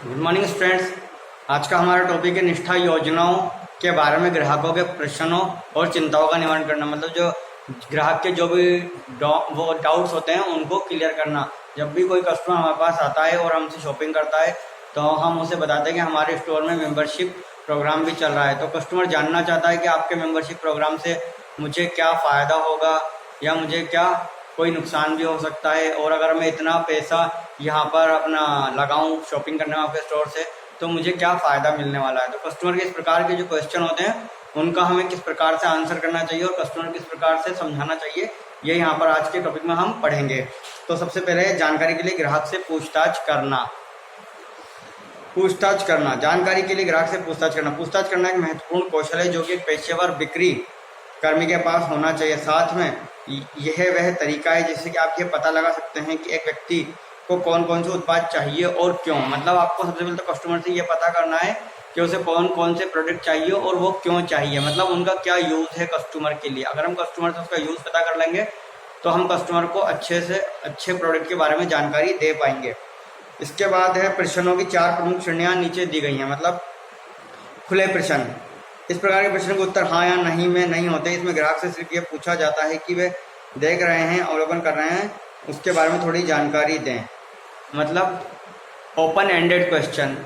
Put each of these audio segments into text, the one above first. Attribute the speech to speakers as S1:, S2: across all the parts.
S1: Good morning students. आज का हमारा टॉपिक है निष्ठा योजनाओं के बारे में ग्राहकों के प्रश्नों और चिंताओं का निवारण करना। मतलब जो ग्राहक के जो भी वो डाउट्स होते हैं उनको क्लियर करना। जब भी कोई कस्टमर हमारे पास आता है और हमसे शॉपिंग करता है तो हम उसे बताते हैं कि हमारे स्टोर में मेंबरशिप प्रोग्राम भी चल रहा है। तो कस्टमर जानना चाहता है कि आपके मेंबरशिप प्रोग्राम से मुझे क्या फ़ायदा होगा या मुझे क्या कोई नुकसान भी हो सकता है, और अगर मैं इतना पैसा यहाँ पर अपना लगाऊं शॉपिंग करने में आपके स्टोर से तो मुझे क्या फ़ायदा मिलने वाला है। तो कस्टमर के इस प्रकार के जो क्वेश्चन होते हैं उनका हमें किस प्रकार से आंसर करना चाहिए और कस्टमर किस प्रकार से समझाना चाहिए, ये यहाँ पर आज के टॉपिक में हम पढ़ेंगे। तो सबसे पहले जानकारी के लिए ग्राहक से पूछताछ करना। जानकारी के लिए ग्राहक से पूछताछ करना एक महत्वपूर्ण कौशल है जो कि एक पेशेवर बिक्री कर्मी के पास होना चाहिए। साथ में यह वह तरीका है जिससे कि आप ये पता लगा सकते हैं कि एक व्यक्ति को कौन कौन से उत्पाद चाहिए और क्यों। मतलब आपको सबसे पहले तो कस्टमर से ये पता करना है कि उसे कौन कौन से प्रोडक्ट चाहिए और वो क्यों चाहिए, मतलब उनका क्या यूज़ है कस्टमर के लिए। अगर हम कस्टमर से उसका यूज़ पता कर लेंगे तो हम कस्टमर को अच्छे से अच्छे प्रोडक्ट के बारे में जानकारी दे पाएंगे। इसके बाद है प्रश्नों की 4 प्रमुख श्रेणियाँ नीचे दी गई हैं। मतलब खुले प्रश्न, इस प्रकार के प्रश्न के उत्तर हाँ या नहीं में नहीं होते। इसमें ग्राहक से सिर्फ ये पूछा जाता है कि वे देख रहे हैं, अवलोकन कर रहे हैं, उसके बारे में थोड़ी जानकारी दें। मतलब ओपन एंडेड क्वेश्चन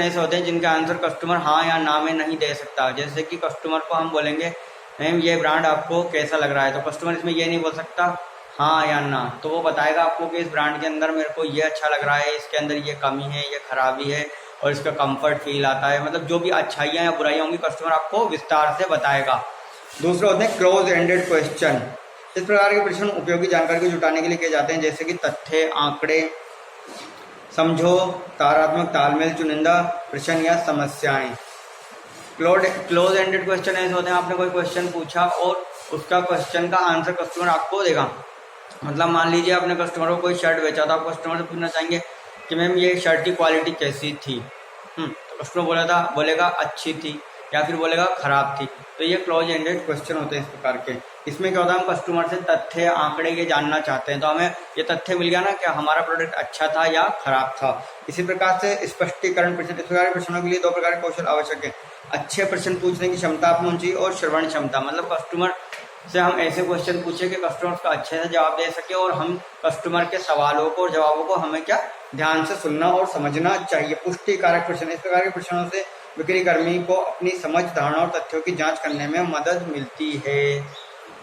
S1: ऐसे होते हैं जिनके आंसर कस्टमर हाँ या ना में नहीं दे सकता। जैसे कि कस्टमर को हम बोलेंगे मैम ये ब्रांड आपको कैसा लग रहा है, तो कस्टमर इसमें ये नहीं बोल सकता हाँ या ना, तो वो बताएगा आपको कि इस ब्रांड के अंदर मेरे को ये अच्छा लग रहा है, इसके अंदर ये कमी है, ये खराबी है और इसका कंफर्ट फील आता है। मतलब जो भी अच्छाइयाँ या बुराइयाँ होंगी कस्टमर आपको विस्तार से बताएगा। दूसरे होते हैं क्लोज एंडेड क्वेश्चन। इस प्रकार के प्रश्न उपयोगी जानकारी को जुटाने के लिए किए जाते हैं, जैसे कि तथ्य, आंकड़े, समझो, तारात्मक तालमेल, चुनिंदा प्रश्न या समस्याएं। क्लोज एंडेड क्वेश्चन ऐसे होते हैं आपने कोई क्वेश्चन पूछा और उसका क्वेश्चन का आंसर कस्टमर आपको देगा। मतलब मान लीजिए आपने कस्टमर को कोई शर्ट बेचा तो आप कस्टमर से पूछना चाहेंगे कि मैम ये शर्ट की क्वालिटी कैसी थी। तो कस्टमर बोलेगा अच्छी थी या फिर बोलेगा खराब थी। तो ये क्लोज एंडेड क्वेश्चन होते हैं इस प्रकार के। इसमें क्या होता है, हम कस्टमर से तथ्य, आंकड़े ये जानना चाहते हैं, तो हमें ये तथ्य मिल गया ना कि हमारा प्रोडक्ट अच्छा था या खराब था। इसी प्रकार से स्पष्टीकरण प्रश्न, इस प्रकार के प्रश्नों के लिए 2 प्रकार के कौशल आवश्यक है। अच्छे प्रश्न पूछने की क्षमता अपनी होनी चाहिए और श्रवण क्षमता। मतलब कस्टमर से हम ऐसे क्वेश्चन पूछे कि कस्टमर उसका अच्छे से जवाब दे सके और हम कस्टमर के सवालों को और जवाबों को हमें क्या ध्यान से सुनना और समझना चाहिए। पुष्टिकारक प्रश्न, इस प्रकार के प्रश्नों से बिक्री कर्मी को अपनी समझ, धारणा और तथ्यों की जांच करने में मदद मिलती है।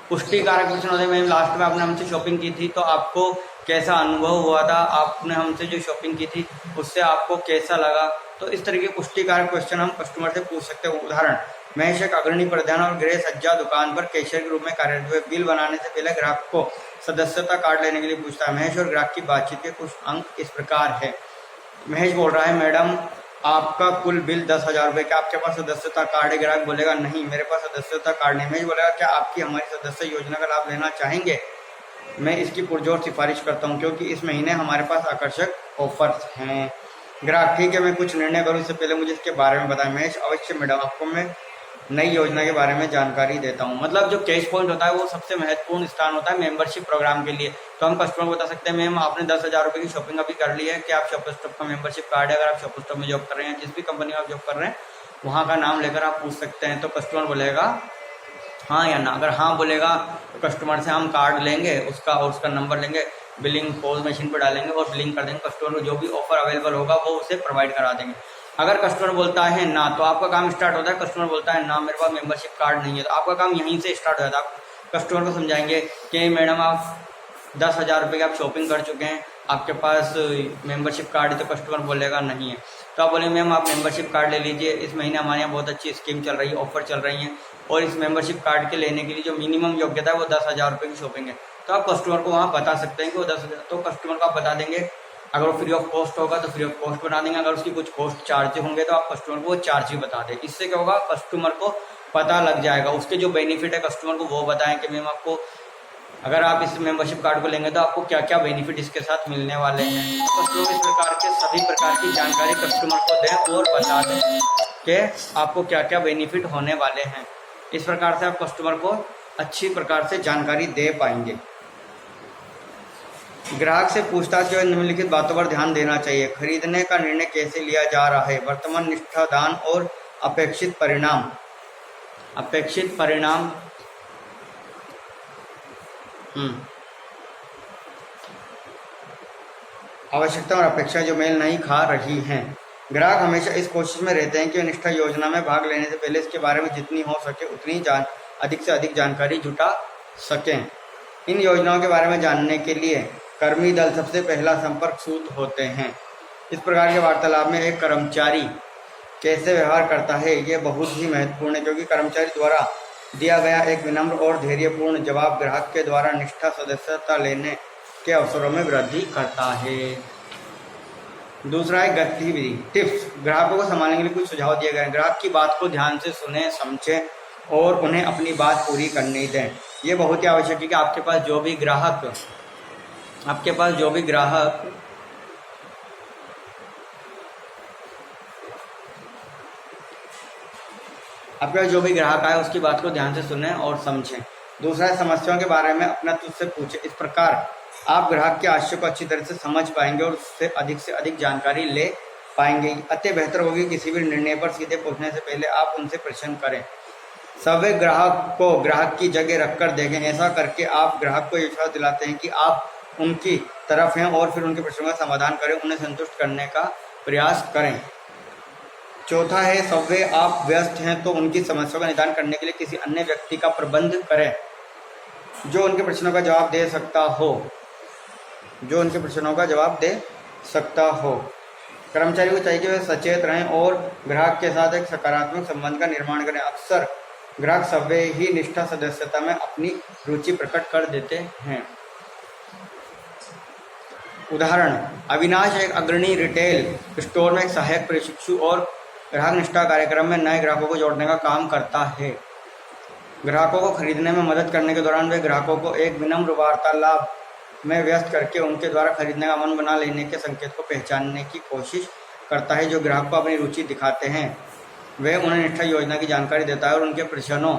S1: पुष्टिकारक प्रश्न होते हैं, लास्ट में आपने हमसे शॉपिंग की थी तो आपको कैसा अनुभव हुआ था, आपने हमसे जो शॉपिंग की थी उससे आपको कैसा लगा। तो इस तरह के पुष्टिकारक क्वेश्चन हम कस्टमर से पूछ सकते हैं। उदाहरण, महेश एक अग्रणी प्रधान और गृह सज्जा दुकान पर कैशियर के रूप में कार्यरत हुए। बिल बनाने से पहले ग्राहक को सदस्यता कार्ड लेने के लिए पूछता है। महेश और ग्राहक की बातचीत के कुछ अंक इस प्रकार है। महेश बोल रहा है मैडम आपका कुल बिल 10,000 रुपये, क्या आपके पास सदस्यता कार्ड है? ग्राहक बोलेगा नहीं मेरे पास सदस्यता कार्ड नहीं। महेश बोलेगा क्या आपकी हमारी सदस्य योजना का लाभ लेना चाहेंगे? मैं इसकी पुरजोर सिफारिश करता हूँ क्योंकि इस महीने हमारे पास आकर्षक ऑफर्स हैं। ग्राहक ठीक है मैं कुछ निर्णय करूँ इससे पहले मुझे इसके बारे में बताएं। महेश अवश्य मैडम, आपको मैं नई योजना के बारे में जानकारी देता हूँ। मतलब जो कैश पॉइंट होता है वो सबसे महत्वपूर्ण स्थान होता है मेंबरशिप प्रोग्राम के लिए। तो हम कस्टमर को बता सकते हैं मैम आपने 10,000 रुपये की शॉपिंग अभी कर ली है, कि आप शॉप स्टॉप का मेंबरशिप कार्ड है, अगर आप शॉप स्टॉप में जॉब कर रहे हैं, जिस भी कंपनी में आप जॉब कर रहे हैं वहाँ का नाम लेकर आप पूछ सकते हैं। तो कस्टमर बोलेगा हाँ या ना। अगर हाँ बोलेगा तो कस्टमर से हम कार्ड लेंगे उसका और उसका नंबर लेंगे, बिलिंग पोज मशीन पर डालेंगे और बिलिंग कर देंगे। कस्टमर को जो भी ऑफर अवेलेबल होगा वो उसे प्रोवाइड करा देंगे। अगर कस्टमर बोलता है ना तो आपका काम स्टार्ट होता है। कस्टमर बोलता है ना मेरे पास मेंबरशिप कार्ड नहीं है, तो आपका काम यहीं से स्टार्ट हो जाता है। आप कस्टमर को समझाएंगे कि मैडम आप 10,000 रुपये की आप शॉपिंग कर चुके हैं, आपके पास मेंबरशिप कार्ड है, तो कस्टमर बोलेगा नहीं है। तो आप बोलेंगे मैम आप मेंबरशिप कार्ड ले लीजिए, इस महीने हमारे यहाँ बहुत अच्छी स्कीम चल रही है, ऑफर चल रही है और इस मेंबरशिप कार्ड के लेने के लिए जो मिनिमम योग्यता है वो 10,000 रुपये की शॉपिंग है। तो आप कस्टमर को वहाँ बता सकते हैं कि वो 10,000, तो कस्टमर को आप बता देंगे। अगर वो फ्री ऑफ कॉस्ट होगा तो फ्री ऑफ कॉस्ट बना देंगे, अगर उसकी कुछ कॉस्ट चार्ज होंगे तो आप कस्टमर को वो चार्ज भी बता दें। इससे क्या होगा, कस्टमर को पता लग जाएगा, उसके जो बेनिफिट है कस्टमर को वो बताएं कि मैम आपको अगर आप इस मेंबरशिप कार्ड को लेंगे तो आपको क्या क्या बेनिफिट इसके साथ मिलने वाले हैं। कस्टमर इस प्रकार के सभी प्रकार की जानकारी कस्टमर को दें और बता दें कि आपको क्या क्या बेनिफिट होने वाले हैं। इस प्रकार से आप कस्टमर को अच्छी प्रकार से जानकारी दे पाएंगे। ग्राहक से पूछताछ के बाद निम्नलिखित बातों पर ध्यान देना चाहिए। खरीदने का निर्णय कैसे लिया जा रहा है, वर्तमान निष्ठा, दान और अपेक्षित परिणाम। अपेक्षित परिणाम आवश्यकता और अपेक्षा जो मेल नहीं खा रही हैं। ग्राहक हमेशा इस कोशिश में रहते हैं कि वे निष्ठा योजना में भाग लेने से पहले इसके बारे में जितनी हो सके उतनी अधिक से अधिक जानकारी जुटा सकें। इन योजनाओं के बारे में जानने के लिए कर्मी दल सबसे पहला संपर्क सूत्र होते हैं। इस प्रकार के वार्तालाप में एक कर्मचारी कैसे व्यवहार करता है ये बहुत ही महत्वपूर्ण है, क्योंकि कर्मचारी द्वारा दिया गया एक विनम्र और धैर्यपूर्ण जवाब ग्राहक के द्वारा निष्ठा सदस्यता लेने के अवसरों में वृद्धि करता है। दूसरा है गतिविधि टिप्स। ग्राहकों को संभालने के लिए कुछ सुझाव दिए गए हैं। ग्राहक की बात को ध्यान से सुने, समझें और उन्हें अपनी बात पूरी करने दें। ये बहुत ही आवश्यक है कि आपके पास जो भी ग्राहक आपके पास जो भी ग्राहक आए उसकी बात को ध्यान से सुने और समझें। दूसरा है समस्याओं के बारे में अपना तुझ से पूछे। इस प्रकार आप ग्राहक के आशय को अच्छी तरह से समझ पाएंगे और उससे अधिक जानकारी ले पाएंगे। अतः बेहतर होगी किसी भी निर्णय पर सीधे पहुंचने से पहले आप उनसे प्रश्न करें। सभी ग्राहक को ग्राहक की जगह रखकर देखें। ऐसा करके आप ग्राहक को विश्वास दिलाते हैं कि आप उनकी तरफ हैं और फिर उनके प्रश्नों का समाधान करें, उन्हें संतुष्ट करने का प्रयास करें। चौथा है सवे आप व्यस्त हैं तो उनकी समस्या का निदान करने के लिए किसी अन्य व्यक्ति का प्रबंध करें जो उनके प्रश्नों का जवाब दे सकता हो। कर्मचारी को चाहिए कि वे सचेत रहें और ग्राहक के साथ एक सकारात्मक संबंध का निर्माण करें। अक्सर ग्राहक सवे ही निष्ठा सदस्यता में अपनी रुचि प्रकट कर देते हैं। उदाहरण, अविनाश एक अग्रणी रिटेल स्टोर में एक सहायक प्रशिक्षु और ग्राहक निष्ठा कार्यक्रम में नए ग्राहकों को जोड़ने का काम करता है। ग्राहकों को खरीदने में मदद करने के दौरान वे ग्राहकों को एक विनम्र वार्तालाप में व्यस्त करके उनके द्वारा खरीदने का मन बना लेने के संकेत को पहचानने की कोशिश करता है। जो ग्राहक को अपनी रुचि दिखाते हैं वे उन्हें निष्ठा योजना की जानकारी देता है और उनके प्रश्नों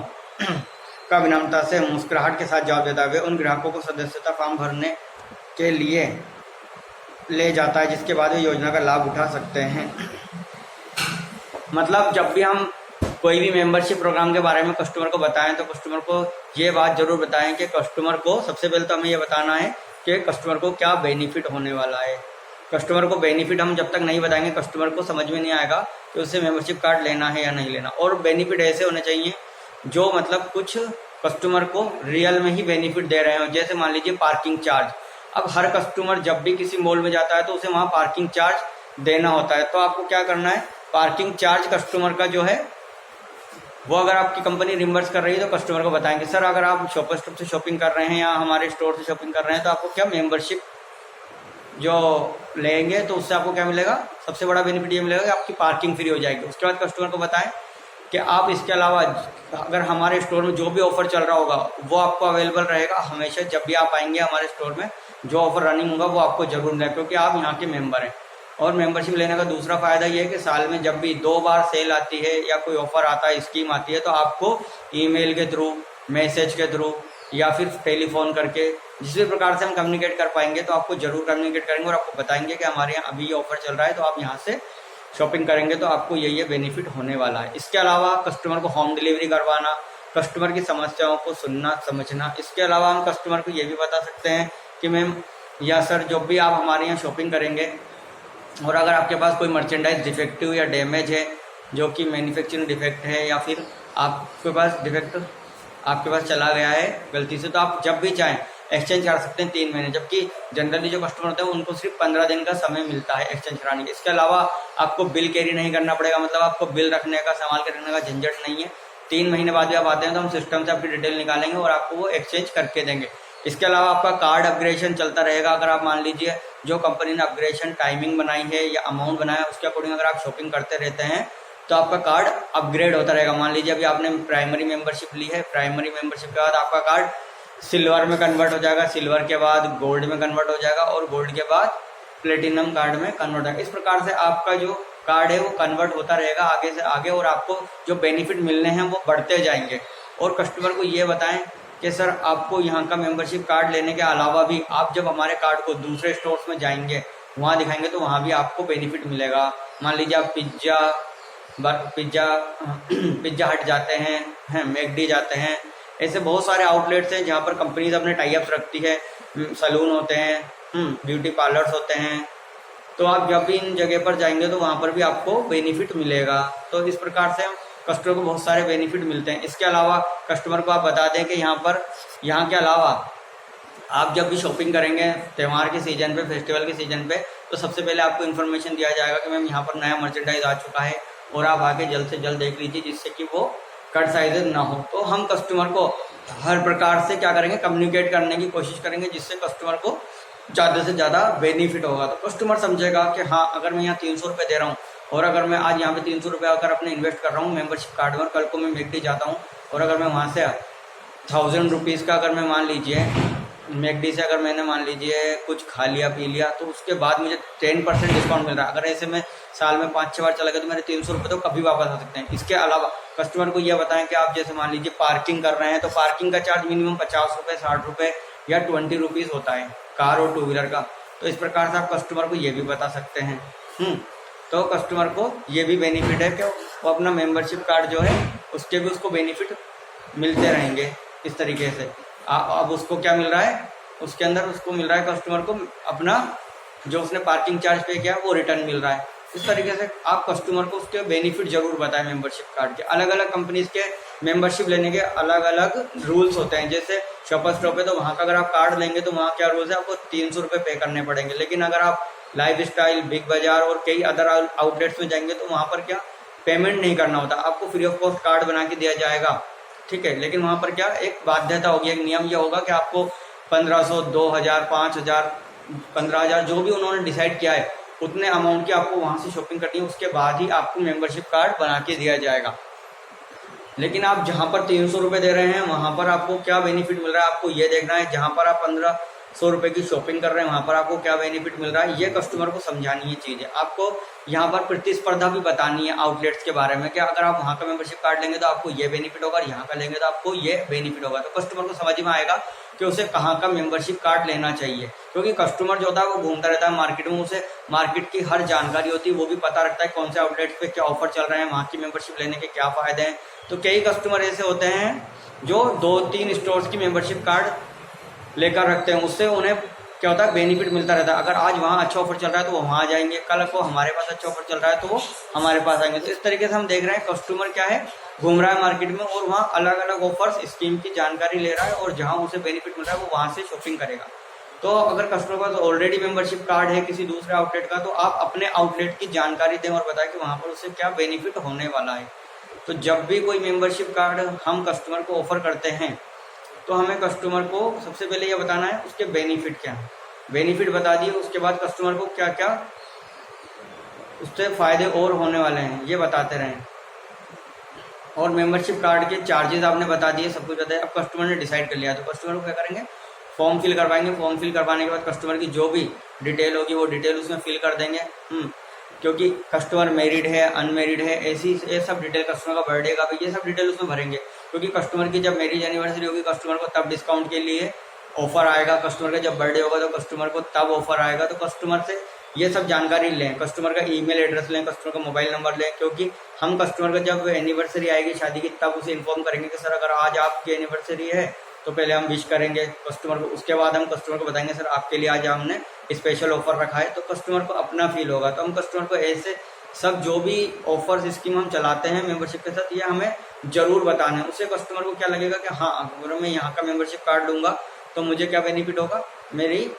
S1: का विनम्रता से मुस्कुराहट के साथ जवाब देता है। वे उन ग्राहकों को सदस्यता फॉर्म भरने के लिए ले जाता है जिसके बाद वे योजना का लाभ उठा सकते हैं। मतलब जब भी हम कोई भी मेंबरशिप प्रोग्राम के बारे में कस्टमर को बताएं तो कस्टमर को ये बात जरूर बताएं कि कस्टमर को सबसे पहले तो हमें ये बताना है कि कस्टमर को क्या बेनिफिट होने वाला है। कस्टमर को बेनिफिट हम जब तक नहीं बताएंगे कस्टमर को समझ में नहीं आएगा कि उससे मेंबरशिप कार्ड लेना है या नहीं लेना। और बेनिफिट ऐसे होने चाहिए जो मतलब कुछ कस्टमर को रियल में ही बेनिफिट दे रहे हो। जैसे मान लीजिए पार्किंग चार्ज। अब हर कस्टमर जब भी किसी मॉल में जाता है तो उसे वहाँ पार्किंग चार्ज देना होता है। तो आपको क्या करना है, पार्किंग चार्ज कस्टमर का जो है वो अगर आपकी कंपनी रिम्बर्स कर रही है तो कस्टमर को बताएंगे। सर अगर आप शॉपर स्टॉप से शॉपिंग कर रहे हैं या हमारे स्टोर से शॉपिंग कर रहे हैं तो आपको क्या मेंबरशिप जो लेंगे तो उससे आपको क्या मिलेगा, सबसे बड़ा बेनिफिट ये मिलेगा कि आपकी पार्किंग फ्री हो जाएगी। उसके बाद कस्टमर को बताएं कि आप इसके अलावा अगर हमारे स्टोर में जो भी ऑफर चल रहा होगा वो आपको अवेलेबल रहेगा हमेशा। जब भी आप आएंगे हमारे स्टोर में जो ऑफर रनिंग होगा वो आपको जरूर मिलेगा क्योंकि आप यहाँ के मेंबर हैं। और मेंबरशिप लेने का दूसरा फायदा ये है कि साल में जब भी 2 बार सेल आती है या कोई ऑफर आता है, स्कीम आती है तो आपको ईमेल के थ्रू, मैसेज के थ्रू या फिर टेलीफोन करके जिस भी प्रकार से हम कम्युनिकेट कर पाएंगे तो आपको जरूर कम्युनिकेट करेंगे और आपको बताएंगे कि हमारे यहाँ अभी ये ऑफर चल रहा है तो आप यहाँ से शॉपिंग करेंगे तो आपको ये बेनिफिट होने वाला है। इसके अलावा कस्टमर को होम डिलीवरी करवाना, कस्टमर की समस्याओं को सुनना समझना। इसके अलावा हम कस्टमर को ये भी बता सकते हैं कि मैम या सर जब भी आप हमारे यहाँ शॉपिंग करेंगे और अगर आपके पास कोई मर्चेंडाइज डिफेक्टिव या डैमेज है जो कि मैन्युफैक्चरिंग डिफेक्ट है या फिर आपके पास डिफेक्ट आपके पास चला गया है गलती से, तो आप जब भी चाहें एक्सचेंज कर सकते हैं 3 महीने, जबकि जनरली जो कस्टमर होते हैं उनको सिर्फ 15 दिन का समय मिलता है एक्सचेंज कराने के। इसके अलावा आपको बिल कैरी नहीं करना पड़ेगा, मतलब आपको बिल रखने का, संभाल के रखने का झंझट नहीं है। 3 महीने बाद भी आप आते हैं तो हम सिस्टम से आपकी डिटेल निकालेंगे और आपको वो एक्सचेंज करके देंगे। इसके अलावा आपका कार्ड अपग्रेडेशन चलता रहेगा। अगर आप मान लीजिए जो कंपनी ने अपग्रेडेशन टाइमिंग बनाई है या अमाउंट बनाया है उसके अकॉर्डिंग अगर आप शॉपिंग करते रहते हैं तो आपका कार्ड अपग्रेड होता रहेगा। मान लीजिए अभी आपने प्राइमरी मेंबरशिप ली है, प्राइमरी मेंबरशिप के बाद आपका कार्ड सिल्वर में कन्वर्ट हो जाएगा, सिल्वर के बाद गोल्ड में कन्वर्ट हो जाएगा और गोल्ड के बाद प्लेटिनम कार्ड में कन्वर्ट हो जाएगा। इस प्रकार से आपका जो कार्ड है वो कन्वर्ट होता रहेगा आगे से आगे और आपको जो बेनिफिट मिलने हैं वो बढ़ते जाएंगे। और कस्टमर को ये बताएं कि सर आपको यहाँ का मेंबरशिप कार्ड लेने के अलावा भी आप जब हमारे कार्ड को दूसरे स्टोर्स में जाएंगे वहाँ दिखाएंगे तो वहाँ भी आपको बेनिफिट मिलेगा। मान लीजिए आप पिज्ज़ा पिज्ज़ा हट जाते हैं मैकडी जाते हैं, ऐसे बहुत सारे आउटलेट्स हैं जहाँ पर कंपनीज अपने टाई अप्स रखती है, सैलून होते हैं, ब्यूटी पार्लर्स होते हैं। तो आप जब भी इन जगह पर जाएंगे तो वहाँ पर भी आपको बेनिफिट मिलेगा। तो इस प्रकार से कस्टमर को बहुत सारे बेनिफिट मिलते हैं। इसके अलावा कस्टमर को आप बता दें कि यहाँ के अलावा आप जब भी शॉपिंग करेंगे त्यौहार के सीजन पे, फेस्टिवल के सीजन पे, तो सबसे पहले आपको इन्फॉर्मेशन दिया जाएगा कि मैम यहाँ पर नया मर्चेंडाइज आ चुका है और आप आके जल्द से जल्द देख लीजिए जिससे कि वो कट साइजेज ना हो। तो हम कस्टमर को हर प्रकार से क्या करेंगे, कम्युनिकेट करने की कोशिश करेंगे जिससे कस्टमर को ज़्यादा से ज़्यादा बेनिफिट होगा। तो कस्टमर समझेगा कि हाँ, अगर मैं यहाँ 300 रुपये दे रहा हूँ और अगर मैं आज यहाँ पे 300 रुपये अगर अपने इन्वेस्ट कर रहा हूँ मेंबरशिप कार्ड में, कल को मैं मैकडी जाता हूँ और अगर मैं वहाँ से 1000 रुपीज़ का अगर मैं मान लीजिए मैकडी से अगर मैंने मान लीजिए कुछ खा लिया पी लिया तो उसके बाद मुझे 10% डिस्काउंट मिल रहा है। अगर ऐसे में साल में 5-6 बार चला गया तो मेरे 300 रुपये तो कभी वापस आ सकते हैं। इसके अलावा कस्टमर को यह बताएं कि आप जैसे मान लीजिए पार्किंग कर रहे हैं तो पार्किंग का चार्ज मिनिमम 50 रुपये, 60 रुपये या 20 रुपीज़ होता है कार और 2 व्हीलर का। तो इस प्रकार से आप कस्टमर को ये भी बता सकते हैं। तो कस्टमर को ये भी बेनिफिट है कि वो अपना मेंबरशिप कार्ड जो है उसके भी उसको बेनिफिट मिलते रहेंगे। इस तरीके से अब उसको क्या मिल रहा है, उसके अंदर उसको मिल रहा है कस्टमर को अपना जो उसने पार्किंग चार्ज पे किया वो रिटर्न मिल रहा है। इस तरीके से आप कस्टमर को उसके बेनिफिट जरूर बताएं। मेंबरशिप कार्ड के अलग अलग कंपनीज के मेंबरशिप लेने के अलग अलग रूल्स होते हैं। जैसे शॉपर स्टॉप है तो वहाँ का अगर आप कार्ड लेंगे तो वहाँ क्या रूल्स है, आपको 300 रुपये पे करने पड़ेंगे। लेकिन अगर आप लाइफ स्टाइल, बिग बाजार और कई अदर आउटलेट्स में जाएंगे तो वहाँ पर क्या पेमेंट नहीं करना होता, आपको फ्री ऑफ कॉस्ट कार्ड बना के दिया जाएगा, ठीक है। लेकिन वहाँ पर क्या एक बाध्यता होगी, एक नियम यह होगा कि आपको 1500, 2000, 5000, 15000 जो भी उन्होंने डिसाइड किया है उतने अमाउंट की आपको वहाँ से शॉपिंग करनी है, उसके बाद ही आपको मेंबरशिप कार्ड बना के दिया जाएगा। लेकिन आप जहाँ पर 300 रुपये दे रहे हैं वहाँ पर आपको क्या बेनिफिट मिल रहा है आपको ये देखना है। जहाँ पर आप 1500 रुपये की शॉपिंग कर रहे हैं वहाँ पर आपको क्या बेनिफिट मिल रहा है, ये कस्टमर को समझानी है चीज़ें। आपको यहाँ पर प्रतिस्पर्धा भी बतानी है आउटलेट्स के बारे में कि अगर आप वहाँ का मेंबरशिप कार्ड लेंगे तो आपको ये बेनिफिट होगा और यहाँ का लेंगे तो आपको ये बेनिफिट होगा। तो कस्टमर को समझ में आएगा कि उसे कहाँ का मेंबरशिप कार्ड लेना चाहिए, क्योंकि कस्टमर जो होता है वो घूमता रहता है मार्केट में, उसे मार्केट की हर जानकारी होती है, वो भी पता रखता है कौन से आउटलेट्स पे क्या ऑफर चल रहे हैं, वहाँ की मेंबरशिप लेने के क्या फ़ायदे हैं। तो कई कस्टमर ऐसे होते हैं जो 2-3 स्टोर्स की मेंबरशिप कार्ड लेकर रखते हैं, उससे उन्हें क्या होता है बेनिफिट मिलता रहता है। अगर आज वहाँ अच्छा ऑफर चल रहा है तो वो वहाँ जाएंगे, कल को हमारे पास अच्छा ऑफर चल रहा है तो वो हमारे पास आएंगे। तो इस तरीके से हम देख रहे हैं कस्टमर क्या है घूम रहा है मार्केट में और वहाँ अलग अलग ऑफर्स स्कीम की जानकारी ले रहा है और जहाँ उसे बेनिफिट मिल रहा है वो वहाँ से शॉपिंग करेगा। तो अगर कस्टमर के पास ऑलरेडी मेंबरशिप कार्ड है किसी दूसरे आउटलेट का तो आप अपने आउटलेट की जानकारी दें और बताएं कि वहाँ पर उसे क्या बेनिफिट होने वाला है। तो जब भी कोई मेंबरशिप कार्ड हम कस्टमर को ऑफर करते हैं तो हमें कस्टमर को सबसे पहले ये बताना है उसके बेनिफिट क्या है। बेनिफिट बता दिए उसके बाद कस्टमर को क्या क्या उससे फ़ायदे और होने वाले हैं ये बताते रहें। और मेंबरशिप कार्ड के चार्जेस आपने बता दिए, सब कुछ बताया। अब कस्टमर ने डिसाइड कर लिया तो कस्टमर को क्या करेंगे, फॉर्म फिल करवाएंगे। फॉर्म फिल करवाने के बाद कस्टमर की जो भी डिटेल होगी वो डिटेल उसमें फिल कर देंगे। क्योंकि कस्टमर मैरिड है, अनमेरिड है, ऐसी ये सब डिटेल, कस्टमर का बर्थडे का भी ये सब डिटेल उसमें भरेंगे। क्योंकि कस्टमर की जब मैरिज एनिवर्सरी होगी कस्टमर को तब डिस्काउंट के लिए ऑफर आएगा, कस्टमर का जब बर्थडे होगा तो कस्टमर को तब ऑफर आएगा। तो कस्टमर से ये सब जानकारी लें, कस्टमर का ईमेल एड्रेस लें, कस्टमर का मोबाइल नंबर लें, क्योंकि हम कस्टमर का जब एनिवर्सरी आएगी शादी की तब उसे इन्फॉर्म करेंगे कि सर अगर आज आपकी एनिवर्सरी है तो पहले हम विश करेंगे कस्टमर को, उसके बाद हम कस्टमर को बताएंगे सर आपके लिए आज हमने स्पेशल ऑफर रखा है। तो कस्टमर को अपना फील होगा। तो हम कस्टमर को ऐसे सब जो भी ऑफर्स स्कीम हम चलाते हैं मेंबरशिप के साथ ये हमें जरूर बताना है। उससे कस्टमर को क्या लगेगा कि हाँ अगर मैं यहाँ का मेंबरशिप कार्ड लूँगा तो मुझे क्या बेनिफिट होगा, मेरी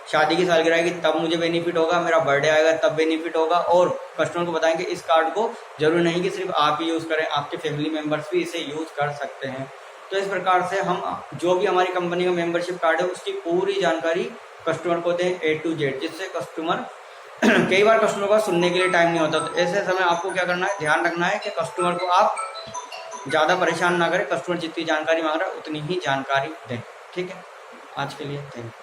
S1: शादी की सालगिरह आएगी तब मुझे बेनिफिट होगा, मेरा बर्थडे आएगा तब बेनिफिट होगा। और कस्टमर को बताएंगे इस कार्ड को जरूरी नहीं कि सिर्फ आप ही यूज़ करें, आपके फैमिली मेम्बर्स भी इसे यूज़ कर सकते हैं। तो इस प्रकार से हम जो भी हमारी कंपनी का मेंबरशिप कार्ड है उसकी पूरी जानकारी कस्टमर को दें A to Z, जिससे कस्टमर कई बार कस्टमर को सुनने के लिए टाइम नहीं होता। तो ऐसे समय आपको क्या करना है, ध्यान रखना है कि कस्टमर को आप ज़्यादा परेशान ना करें, कस्टमर जितनी जानकारी मांग रहा है उतनी ही जानकारी दें। ठीक है, आज के लिए थैंक यू।